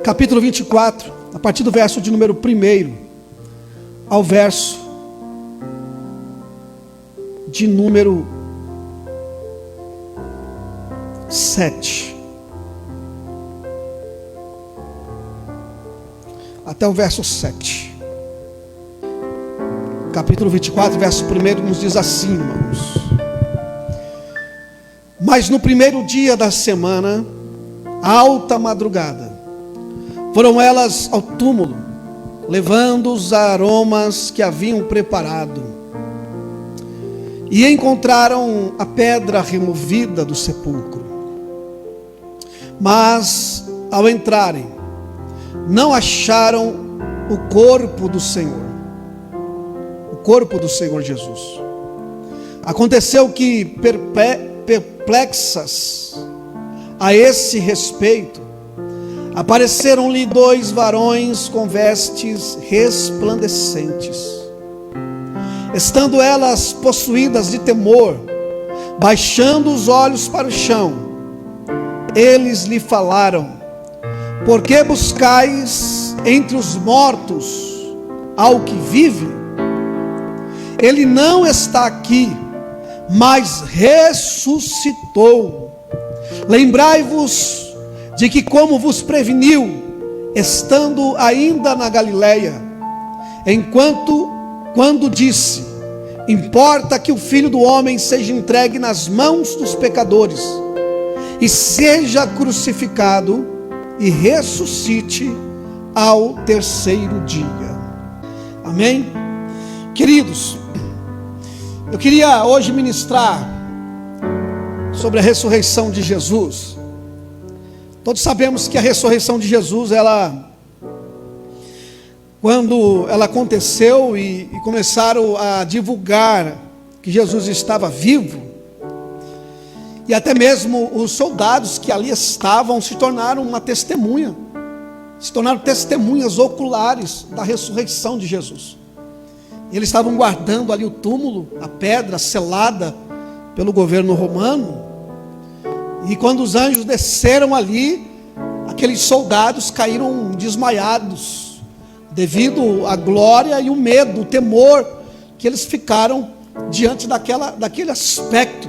capítulo 24, a partir do verso de número 1 ao verso de número 7. Até o verso 7. Capítulo 24, verso 1 nos diz assim, irmãos: Mas no primeiro dia da semana, alta madrugada, foram elas ao túmulo, levando os aromas que haviam preparado, e encontraram a pedra removida do sepulcro. Mas, ao entrarem, não acharam o corpo do Senhor, o corpo do Senhor Jesus. Aconteceu que, perplexas a esse respeito, apareceram-lhe 2 varões com vestes resplandecentes. Estando elas possuídas de temor, baixando os olhos para o chão, eles lhe falaram: Por que buscais entre os mortos ao que vive? Ele não está aqui, mas ressuscitou. Lembrai-vos de que, como vos preveniu, estando ainda na Galileia, quando disse: Importa que o Filho do Homem seja entregue nas mãos dos pecadores, e seja crucificado, e ressuscite ao terceiro dia. Amém? Queridos, eu queria hoje ministrar sobre a ressurreição de Jesus. Todos sabemos que a ressurreição de Jesus, quando ela aconteceu e começaram a divulgar que Jesus estava vivo, e até mesmo os soldados que ali estavam se tornaram uma testemunha, se tornaram testemunhas oculares da ressurreição de Jesus. Eles estavam guardando ali o túmulo, a pedra selada pelo governo romano, e quando os anjos desceram ali, aqueles soldados caíram desmaiados, devido à glória e o medo, o temor que eles ficaram diante daquele aspecto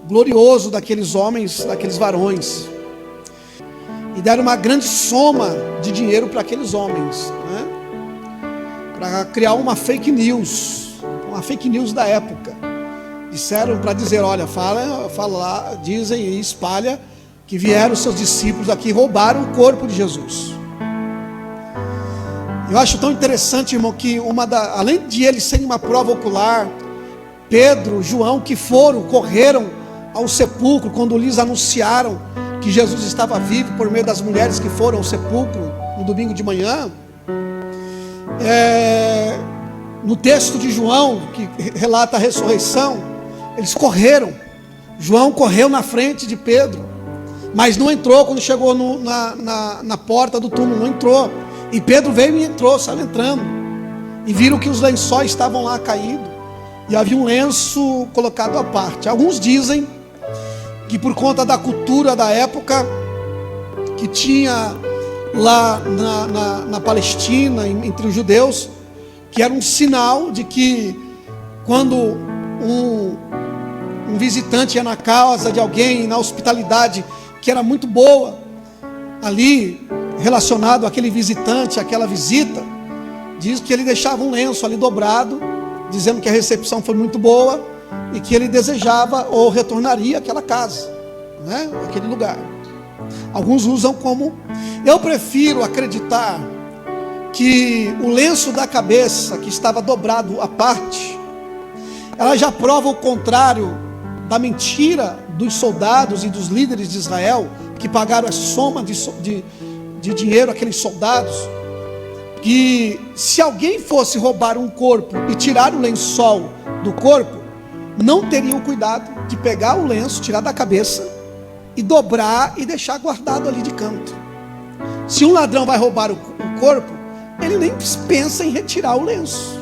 glorioso daqueles homens, daqueles varões. E deram uma grande soma de dinheiro para aqueles homens, né? Para criar uma fake news da época. Disseram para dizer: olha, fala lá, dizem e espalha que vieram os seus discípulos aqui e roubaram o corpo de Jesus. Eu acho tão interessante, irmão, que além de eles serem uma prova ocular, Pedro, João, que correram ao sepulcro quando lhes anunciaram que Jesus estava vivo por meio das mulheres que foram ao sepulcro no domingo de manhã. No texto de João, que relata a ressurreição, eles correram. João correu na frente de Pedro, mas não entrou quando chegou na porta do túmulo, não entrou. E Pedro veio e entrou, saiu entrando, e viram que os lençóis estavam lá caídos, e havia um lenço colocado à parte. Alguns dizem que por conta da cultura da época, que tinha lá na Palestina, entre os judeus, que era um sinal de que quando um visitante ia na casa de alguém, na hospitalidade que era muito boa, ali relacionado àquele visitante, àquela visita, diz que ele deixava um lenço ali dobrado, dizendo que a recepção foi muito boa e que ele desejava ou retornaria àquela casa, né? Aquele lugar. Alguns usam como... Eu prefiro acreditar que o lenço da cabeça, que estava dobrado à parte, ela já prova o contrário da mentira dos soldados e dos líderes de Israel, que pagaram a soma de dinheiro àqueles soldados, que se alguém fosse roubar um corpo e tirar o lençol do corpo, não teriam cuidado de pegar o lenço, tirar da cabeça e dobrar e deixar guardado ali de canto. Se um ladrão vai roubar o corpo, ele nem pensa em retirar o lenço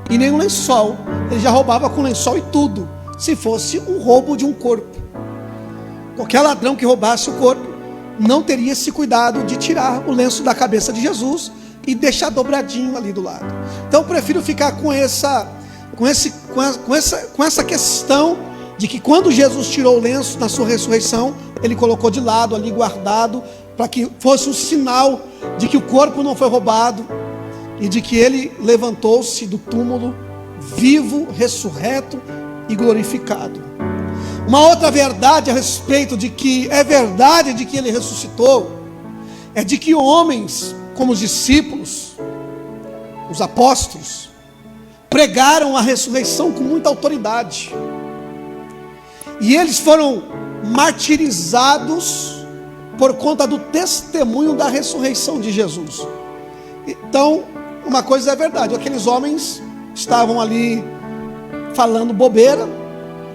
e nem o lençol. Ele já roubava com lençol e tudo, se fosse um roubo de um corpo. Qualquer ladrão que roubasse o corpo não teria esse cuidado de tirar o lenço da cabeça de Jesus e deixar dobradinho ali do lado. Então eu prefiro ficar com essa questão de que quando Jesus tirou o lenço na sua ressurreição, ele colocou de lado ali, guardado, para que fosse um sinal de que o corpo não foi roubado e de que ele levantou-se do túmulo vivo, ressurreto e glorificado. Uma outra verdade a respeito de que é verdade de que ele ressuscitou, é de que homens como os discípulos, os apóstolos, pregaram a ressurreição com muita autoridade. E eles foram martirizados por conta do testemunho da ressurreição de Jesus. Então, uma coisa é verdade, aqueles homens estavam ali falando bobeira,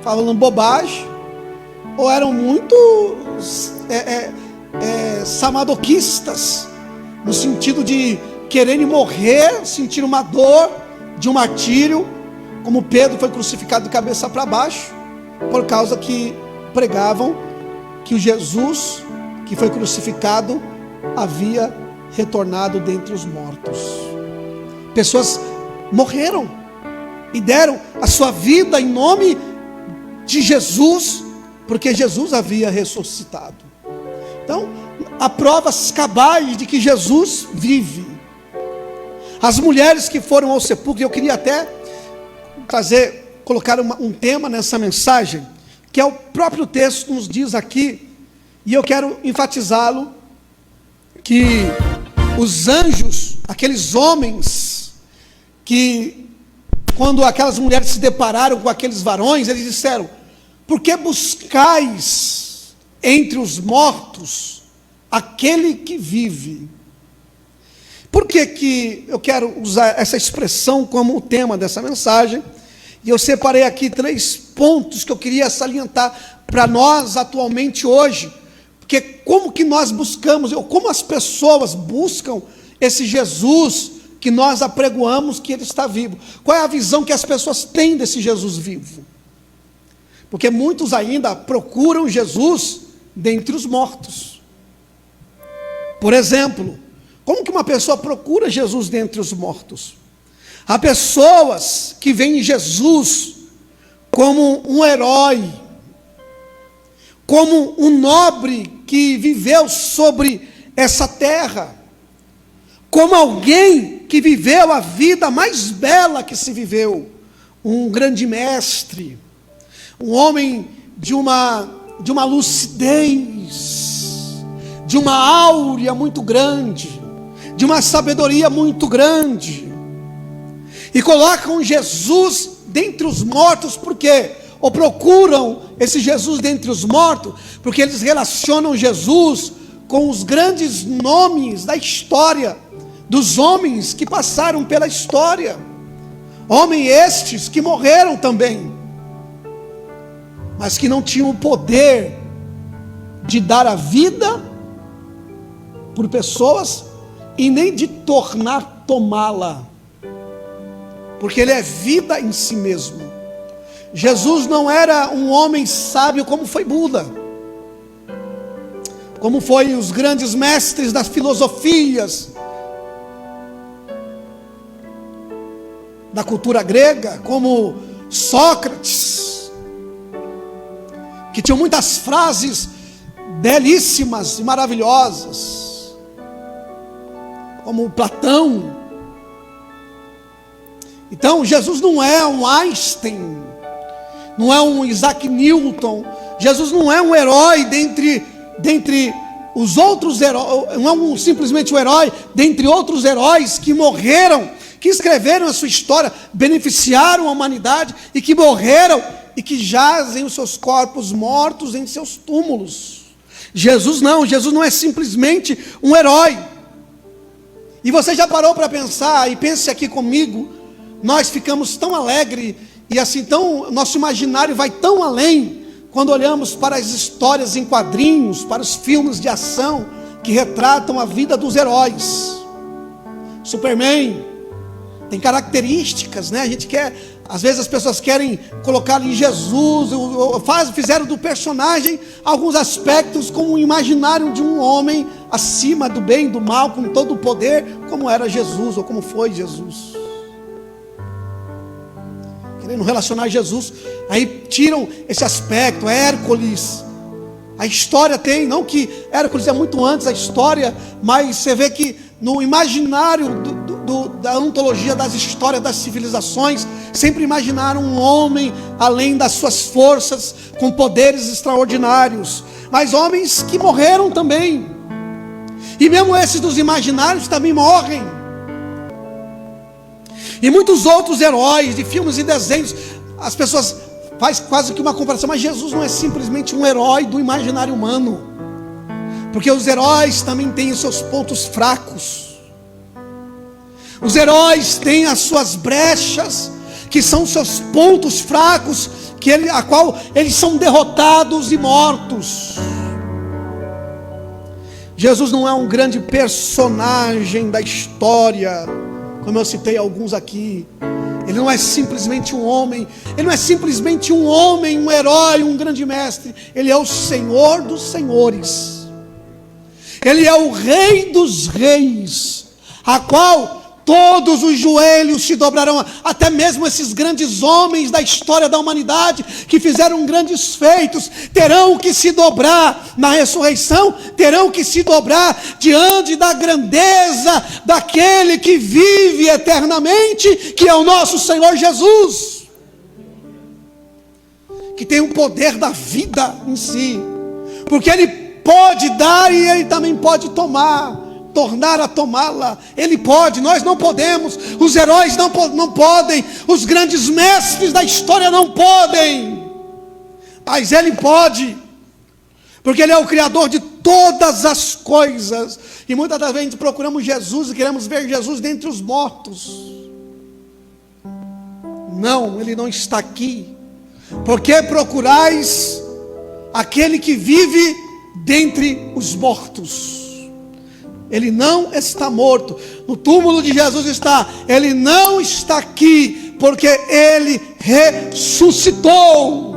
falando bobagem, ou eram muito samadokistas, no sentido de quererem morrer, sentir uma dor de um martírio, como Pedro foi crucificado de cabeça para baixo, por causa que pregavam que o Jesus que foi crucificado havia retornado dentre os mortos. Pessoas morreram e deram a sua vida em nome de Jesus, porque Jesus havia ressuscitado. Então, há provas cabais de que Jesus vive. As mulheres que foram ao sepulcro, eu queria até colocar um tema nessa mensagem, que é o próprio texto nos diz aqui, e eu quero enfatizá-lo, que os anjos, aqueles homens, que quando aquelas mulheres se depararam com aqueles varões, eles disseram: por que buscais entre os mortos aquele que vive? Por que eu quero usar essa expressão como o tema dessa mensagem? E eu separei aqui 3 pontos que eu queria salientar para nós atualmente hoje. Porque como que nós buscamos, ou como as pessoas buscam esse Jesus que nós apregoamos que ele está vivo? Qual é a visão que as pessoas têm desse Jesus vivo? Porque muitos ainda procuram Jesus dentre os mortos. Por exemplo, como que uma pessoa procura Jesus dentre os mortos? Há pessoas que veem Jesus como um herói, como um nobre que viveu sobre essa terra, como alguém que viveu a vida mais bela que se viveu, um grande mestre, um homem de uma lucidez, de uma áurea muito grande, de uma sabedoria muito grande, e colocam Jesus dentre os mortos. Por quê? Ou procuram esse Jesus dentre os mortos, porque eles relacionam Jesus com os grandes nomes da história, dos homens que passaram pela história, homens estes que morreram também, mas que não tinham o poder de dar a vida por pessoas e nem de tornar tomá-la, porque ele é vida em si mesmo. Jesus não era um homem sábio como foi Buda, como foi os grandes mestres das filosofias da cultura grega, como Sócrates, que tinham muitas frases belíssimas e maravilhosas, como Platão. Então Jesus não é um Einstein, não é um Isaac Newton. Jesus não é um herói dentre os outros heróis, não é simplesmente um herói dentre outros heróis que morreram, que escreveram a sua história, beneficiaram a humanidade e que morreram e que jazem os seus corpos mortos em seus túmulos. Jesus não é simplesmente um herói. E você já parou para pensar, e pense aqui comigo, nós ficamos tão alegres, e assim, nosso imaginário vai tão além, quando olhamos para as histórias em quadrinhos, para os filmes de ação, que retratam a vida dos heróis. Superman tem características, né? A gente quer Às vezes as pessoas querem colocar em Jesus, fizeram do personagem alguns aspectos como um imaginário de um homem acima do bem e do mal, com todo o poder, como era Jesus, ou como foi Jesus. Querendo relacionar Jesus, aí tiram esse aspecto. Hércules, a história tem, não que Hércules é muito antes da história, mas você vê que no imaginário da ontologia das histórias das civilizações, sempre imaginaram um homem além das suas forças, com poderes extraordinários, mas homens que morreram também, e mesmo esses dos imaginários também morrem. E muitos outros heróis de filmes e desenhos, as pessoas fazem quase que uma comparação, mas Jesus não é simplesmente um herói do imaginário humano, porque os heróis também têm os seus pontos fracos. Os heróis têm as suas brechas, que são os seus pontos fracos, a qual eles são derrotados e mortos. Jesus não é um grande personagem da história, como eu citei alguns aqui. Ele não é simplesmente um homem, um herói, um grande mestre. Ele é o Senhor dos senhores. Ele é o Rei dos reis, a qual todos os joelhos se dobrarão, até mesmo esses grandes homens da história da humanidade, que fizeram grandes feitos, terão que se dobrar na ressurreição, terão que se dobrar diante da grandeza daquele que vive eternamente, que é o nosso Senhor Jesus, que tem o poder da vida em si, porque Ele pode dar e Ele também pode tornar a tomá-la. Ele pode, nós não podemos, os heróis não podem, os grandes mestres da história não podem, mas Ele pode, porque Ele é o Criador de todas as coisas. E muitas das vezes procuramos Jesus e queremos ver Jesus dentre os mortos. Não, Ele não está aqui. Porque procurais aquele que vive dentre os mortos? Ele não está morto. No túmulo de Jesus está. Ele não está aqui, porque Ele ressuscitou.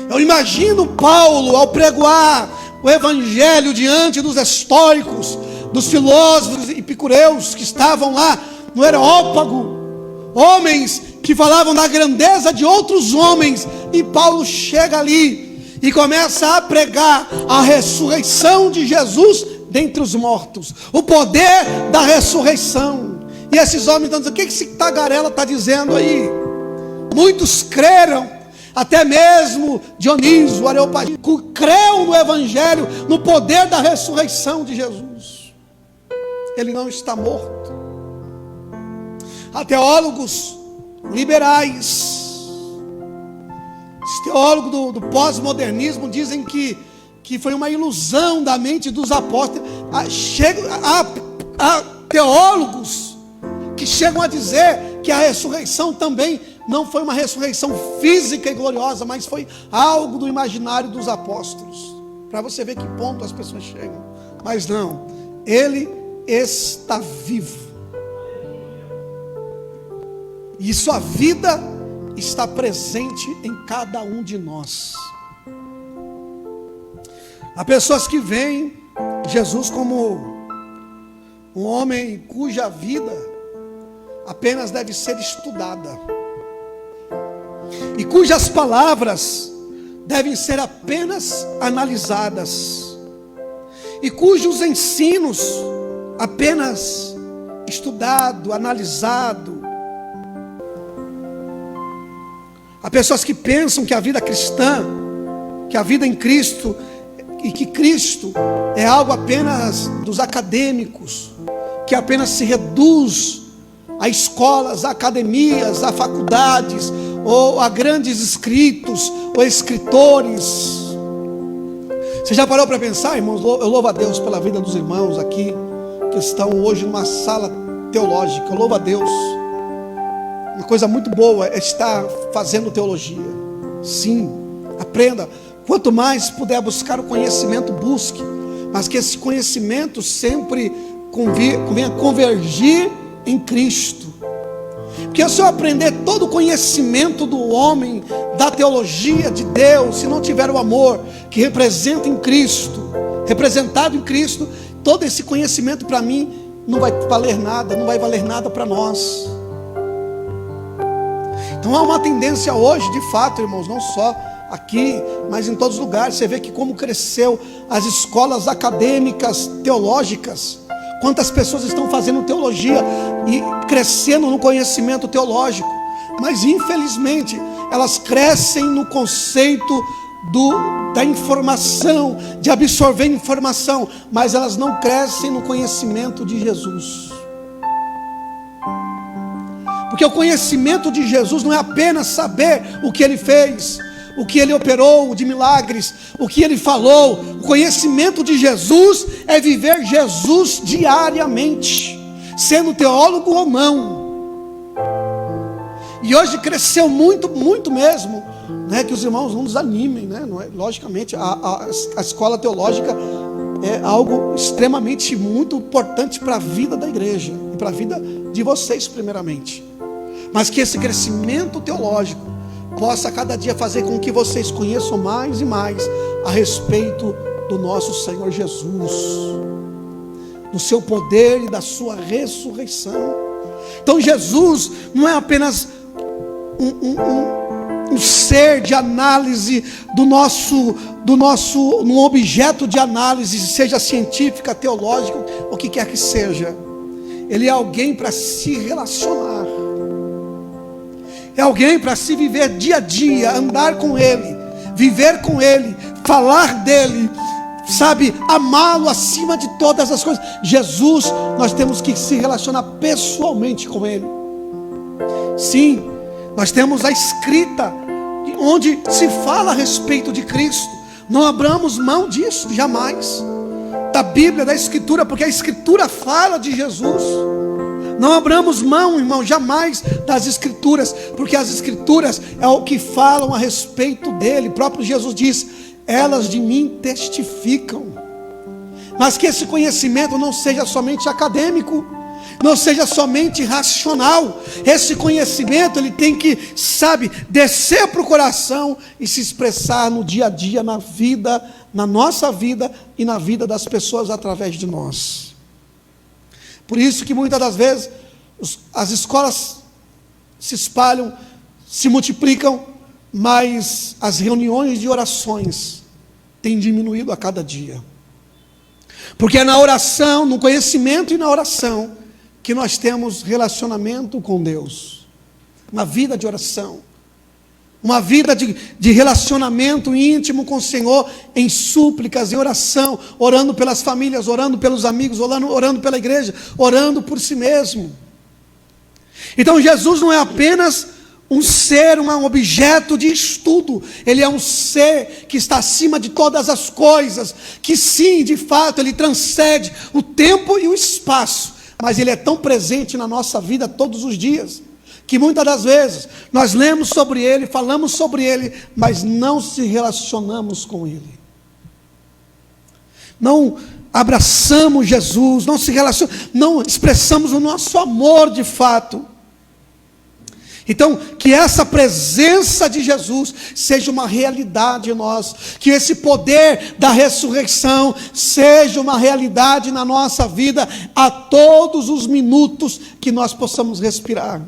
Eu imagino Paulo, ao pregoar o Evangelho diante dos estoicos, dos filósofos epicureus que estavam lá no Areópago, homens que falavam da grandeza de outros homens, e Paulo chega ali e começa a pregar a ressurreição de Jesus dentre os mortos, o poder da ressurreição. E esses homens estão dizendo: o que esse tagarela está dizendo aí? Muitos creram, até mesmo Dionísio, o Areopagita, creu no Evangelho, no poder da ressurreição de Jesus. Ele não está morto. Há teólogos liberais, os teólogos do pós-modernismo dizem que foi uma ilusão da mente dos apóstolos. Há teólogos que chegam a dizer que a ressurreição também não foi uma ressurreição física e gloriosa, mas foi algo do imaginário dos apóstolos, para você ver que ponto as pessoas chegam. Mas não, Ele está vivo, e sua vida está presente em cada um de nós. Há pessoas que veem Jesus como um homem cuja vida apenas deve ser estudada, e cujas palavras devem ser apenas analisadas, e cujos ensinos apenas estudado, analisado. Há pessoas que pensam que a vida cristã, que a vida em Cristo, e que Cristo é algo apenas dos acadêmicos, que apenas se reduz a escolas, a academias, a faculdades, ou a grandes escritos, ou escritores. Você já parou para pensar, irmãos? Eu louvo a Deus pela vida dos irmãos aqui, que estão hoje numa sala teológica. Eu louvo a Deus. Uma coisa muito boa é estar fazendo teologia. Sim, aprenda. Quanto mais puder buscar o conhecimento, busque. Mas que esse conhecimento sempre venha convergir em Cristo. Porque se eu aprender todo o conhecimento do homem, da teologia de Deus, se não tiver o amor que representa em Cristo, representado em Cristo, todo esse conhecimento para mim não vai valer nada, não vai valer nada para nós. Então há uma tendência hoje, de fato, irmãos, não só aqui, mas em todos os lugares. Você vê que como cresceu as escolas acadêmicas teológicas, quantas pessoas estão fazendo teologia e crescendo no conhecimento teológico, mas infelizmente elas crescem no conceito da informação, de absorver informação, mas elas não crescem no conhecimento de Jesus. Porque o conhecimento de Jesus não é apenas saber o que Ele fez, o que Ele operou de milagres, o que Ele falou. O conhecimento de Jesus é viver Jesus diariamente, sendo teólogo ou não. E hoje cresceu muito, muito mesmo, né, que os irmãos não desanimem, né? Não é, logicamente, a escola teológica é algo extremamente muito importante para a vida da igreja e para a vida de vocês primeiramente. Mas que esse crescimento teológico possa cada dia fazer com que vocês conheçam mais e mais a respeito do nosso Senhor Jesus, do seu poder e da sua ressurreição. Então Jesus não é apenas um ser de análise um objeto de análise, seja científica, teológica, o que quer que seja. Ele é alguém para se relacionar, é alguém para se viver dia a dia, andar com Ele, viver com Ele, falar dEle, sabe, amá-lo acima de todas as coisas. Jesus, nós temos que se relacionar pessoalmente com Ele. Sim, nós temos a escrita, onde se fala a respeito de Cristo. Não abramos mão disso, jamais, da Bíblia, da Escritura, porque a Escritura fala de Jesus. Não abramos mão, irmão, jamais das Escrituras, porque as Escrituras é o que falam a respeito dele. O próprio Jesus diz: elas de mim testificam. Mas que esse conhecimento não seja somente acadêmico, não seja somente racional. Esse conhecimento, ele tem que, sabe, descer para o coração e se expressar no dia a dia, na vida, na nossa vida e na vida das pessoas através de nós. Por isso que muitas das vezes as escolas se espalham, se multiplicam, mas as reuniões de orações têm diminuído a cada dia. Porque é na oração, no conhecimento e na oração que nós temos relacionamento com Deus. Uma vida de oração, uma vida de relacionamento íntimo com o Senhor, em súplicas, em oração, orando pelas famílias, orando pelos amigos, orando pela igreja, orando por si mesmo. Então Jesus não é apenas um ser, um objeto de estudo. Ele é um ser que está acima de todas as coisas, que sim, de fato, ele transcende o tempo e o espaço, mas ele é tão presente na nossa vida todos os dias, que muitas das vezes nós lemos sobre ele, falamos sobre ele, mas não se relacionamos com ele. Não abraçamos Jesus, não se relacionamos, não expressamos o nosso amor de fato. Então, que essa presença de Jesus seja uma realidade em nós, que esse poder da ressurreição seja uma realidade na nossa vida, a todos os minutos que nós possamos respirar.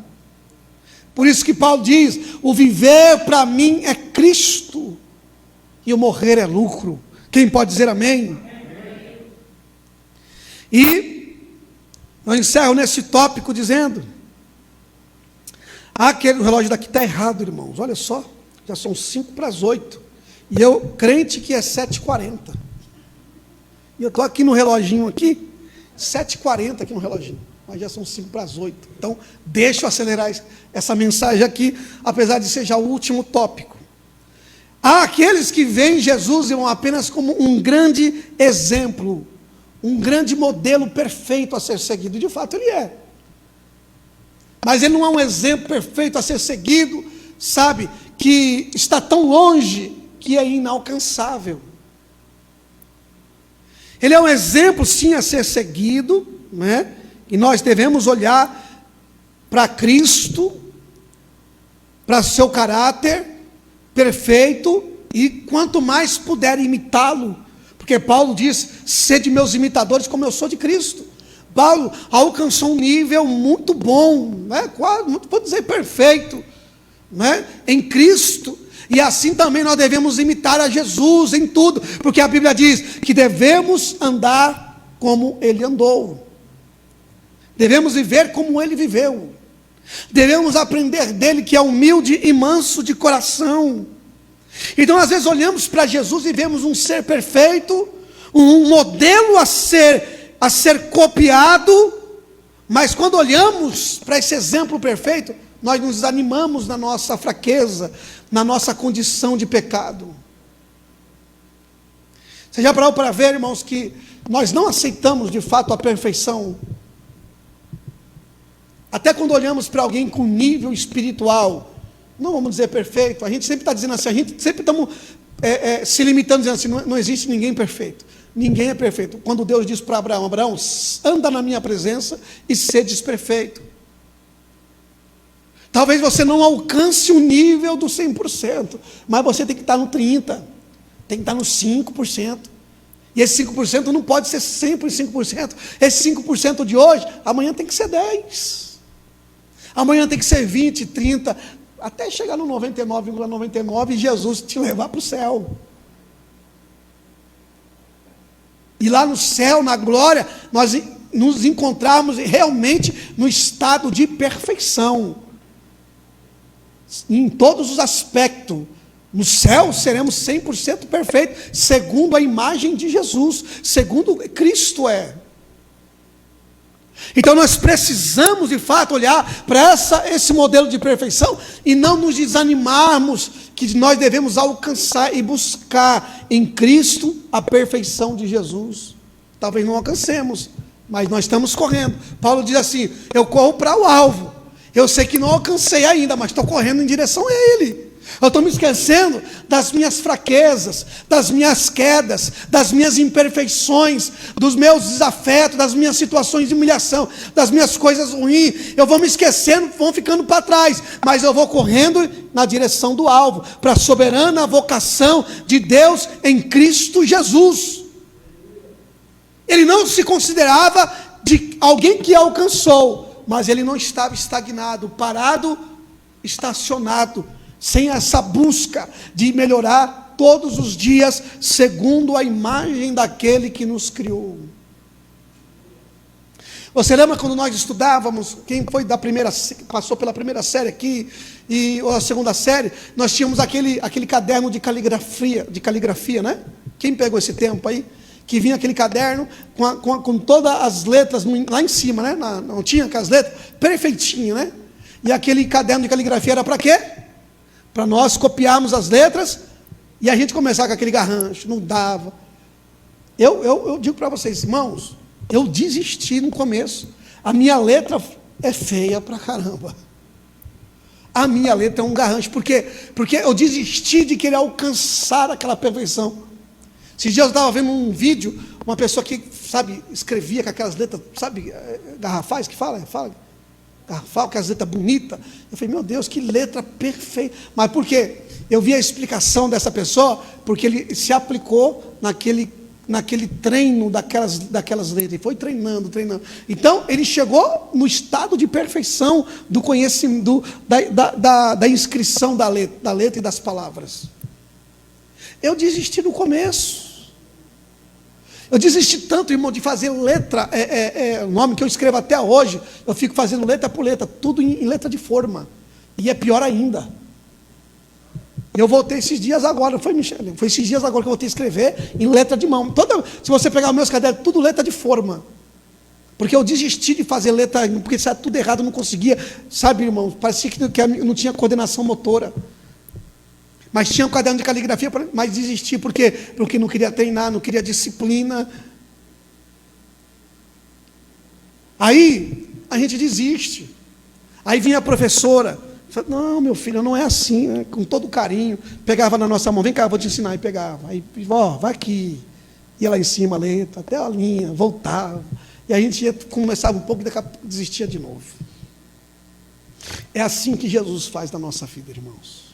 Por isso que Paulo diz: o viver para mim é Cristo, e o morrer é lucro. Quem pode dizer amém? E eu encerro nesse tópico dizendo: aquele relógio daqui está errado, irmãos, olha só, já são 7:55, e eu crente que é 7:40, e eu estou aqui no reloginho aqui, 7:40 aqui no reloginho, mas já são 7:55, então deixa eu acelerar essa mensagem aqui, apesar de ser já o último tópico. Há aqueles que veem Jesus, irmão, apenas como um grande exemplo, um grande modelo perfeito a ser seguido, e de fato ele é. Mas ele não é um exemplo perfeito a ser seguido, sabe, que está tão longe que é inalcançável. Ele é um exemplo sim a ser seguido, né? E nós devemos olhar para Cristo, para seu caráter perfeito, e quanto mais puder imitá-lo, porque Paulo diz: sede meus imitadores como eu sou de Cristo. Paulo alcançou um nível muito bom, né? Quase, vou dizer perfeito, né? Em Cristo. E assim também nós devemos imitar a Jesus em tudo, porque a Bíblia diz que devemos andar como Ele andou, devemos viver como Ele viveu, devemos aprender dele, que é humilde e manso de coração. Então às vezes olhamos para Jesus e vemos um ser perfeito, um modelo a ser copiado, mas quando olhamos para esse exemplo perfeito, nós nos desanimamos na nossa fraqueza, na nossa condição de pecado. Você já parou para ver, irmãos, que nós não aceitamos de fato a perfeição? Até quando olhamos para alguém com nível espiritual, não vamos dizer perfeito, a gente sempre está dizendo assim, a gente sempre estamos se limitando, dizendo assim, não existe ninguém perfeito. Ninguém é perfeito. Quando Deus diz para Abraão: Abraão, anda na minha presença e sedes perfeito. Talvez você não alcance o nível do 100%, mas você tem que estar no 30%, tem que estar no 5%. E esse 5% não pode ser sempre 5%. Esse 5% de hoje, amanhã tem que ser 10%. Amanhã tem que ser 20%, 30%, até chegar no 99,99% e Jesus te levar para o céu. E lá no céu, na glória, nós nos encontrarmos realmente no estado de perfeição, em todos os aspectos. No céu seremos 100% perfeitos, segundo a imagem de Jesus, segundo Cristo é. Então nós precisamos de fato olhar para esse modelo de perfeição e não nos desanimarmos, que nós devemos alcançar e buscar em Cristo a perfeição de Jesus. Talvez não alcancemos, mas nós estamos correndo. Paulo diz assim: eu corro para o alvo, eu sei que não alcancei ainda, mas estou correndo em direção a Ele. Eu estou me esquecendo das minhas fraquezas, das minhas quedas, das minhas imperfeições, dos meus desafetos, das minhas situações de humilhação, das minhas coisas ruins. Eu vou me esquecendo, vou ficando para trás, mas eu vou correndo na direção do alvo, para a soberana vocação de Deus em Cristo Jesus. Ele não se considerava de alguém que alcançou, mas ele não estava estagnado, parado, estacionado, sem essa busca de melhorar todos os dias, segundo a imagem daquele que nos criou. Você lembra quando nós estudávamos, quem foi passou pela primeira série aqui, ou a segunda série, nós tínhamos aquele caderno de caligrafia, né? Quem pegou esse tempo aí? Que vinha aquele caderno com todas as letras lá em cima, né? Não tinha aquelas letras? Perfeitinho, né? E aquele caderno de caligrafia era para quê? Para nós copiarmos as letras e a gente começar com aquele garrancho, não dava. Eu digo para vocês, irmãos, eu desisti no começo. A minha letra é feia pra caramba. A minha letra é um garrancho, porque eu desisti de querer alcançar aquela perfeição. Esses dias eu estava vendo um vídeo, uma pessoa que, sabe, escrevia com aquelas letras, sabe, garrafais que fala? Garrafal, com as letras bonitas. Eu falei, meu Deus, que letra perfeita. Mas por quê? Eu vi a explicação dessa pessoa, porque ele se aplicou naquele treino daquelas letras. Ele foi treinando. Então, ele chegou no estado de perfeição do conhecimento, da inscrição da letra e das palavras. Eu desisti no começo. Eu desisti tanto, irmão, de fazer letra, o nome que eu escrevo até hoje, eu fico fazendo letra por letra, tudo em letra de forma. E é pior ainda. Eu voltei esses dias agora, foi esses dias agora que eu voltei a escrever em letra de mão. Se você pegar os meus cadernos, tudo letra de forma. Porque eu desisti de fazer letra, porque isso era tudo errado, eu não conseguia. Sabe, irmão, parecia que eu não tinha coordenação motora. Mas tinha um caderno de caligrafia, mas desisti porque não queria treinar, não queria disciplina. Aí a gente desiste. Aí vinha a professora, falava, não, meu filho, não é assim, né? Com todo carinho, pegava na nossa mão, vem cá, vou te ensinar, e pegava. Aí, vai aqui, ia lá em cima a letra, até a linha, voltava. E a gente começava um pouco e daqui a pouco desistia de novo. É assim que Jesus faz na nossa vida, irmãos.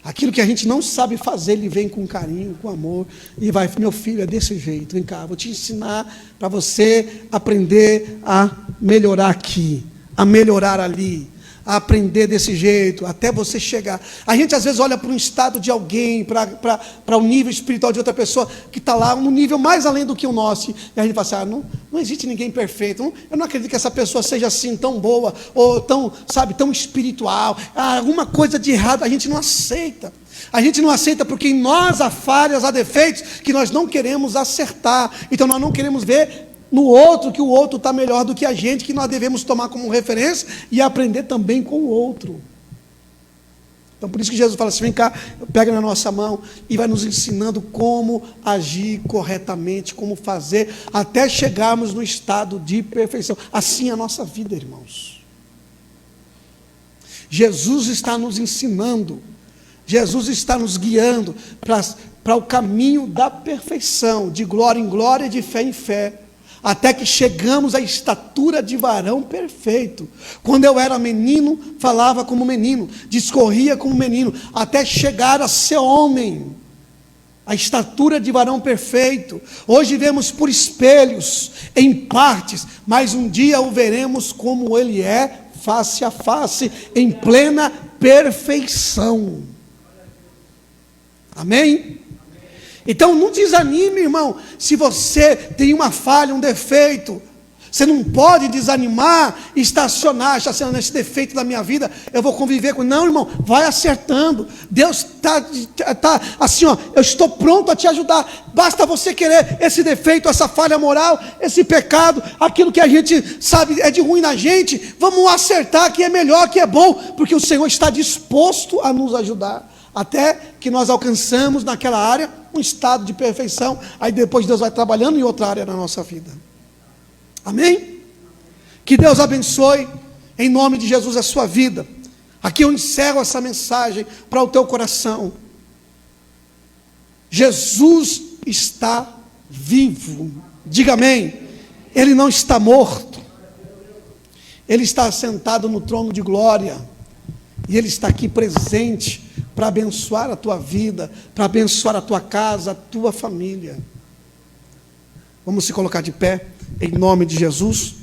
Aquilo que a gente não sabe fazer, Ele vem com carinho, com amor, e vai, meu filho, é desse jeito, vem cá, vou te ensinar para você aprender a melhorar aqui, a melhorar ali, a aprender desse jeito, até você chegar. A gente às vezes olha para um estado de alguém, para o nível espiritual de outra pessoa, que está lá, um nível mais além do que o nosso, e a gente fala assim, não existe ninguém perfeito, eu não acredito que essa pessoa seja assim, tão boa, ou tão, sabe, tão espiritual, alguma coisa de errado, a gente não aceita. A gente não aceita porque em nós há falhas, há defeitos, que nós não queremos acertar, então nós não queremos ver no outro, que o outro está melhor do que a gente, que nós devemos tomar como referência e aprender também com o outro. Então por isso que Jesus fala assim, vem cá, pega na nossa mão e vai nos ensinando como agir corretamente, como fazer, até chegarmos no estado de perfeição. Assim é a nossa vida, irmãos. Jesus está nos ensinando, Jesus está nos guiando para o caminho da perfeição, de glória em glória, de fé em fé, até que chegamos à estatura de varão perfeito. Quando eu era menino, falava como menino, discorria como menino, até chegar a ser homem, a estatura de varão perfeito. Hoje vemos por espelhos, em partes, mas um dia o veremos como ele é, face a face, em plena perfeição. Amém? Então não desanime, irmão, se você tem uma falha, um defeito. Você não pode desanimar, estacionar, achar assim, esse defeito da minha vida, eu vou conviver com. Não, irmão, vai acertando. Deus está assim, ó, eu estou pronto a te ajudar. Basta você querer esse defeito, essa falha moral, esse pecado, aquilo que a gente sabe é de ruim na gente. Vamos acertar que é melhor, que é bom, porque o Senhor está disposto a nos ajudar. Até que nós alcançamos naquela área um estado de perfeição. Aí depois Deus vai trabalhando em outra área na nossa vida. Amém? Que Deus abençoe em nome de Jesus a sua vida. Aqui eu encerro essa mensagem para o teu coração. Jesus está vivo. Diga amém. Ele não está morto. Ele está sentado no trono de glória. E Ele está aqui presente para abençoar a tua vida, para abençoar a tua casa, a tua família. Vamos se colocar de pé, em nome de Jesus.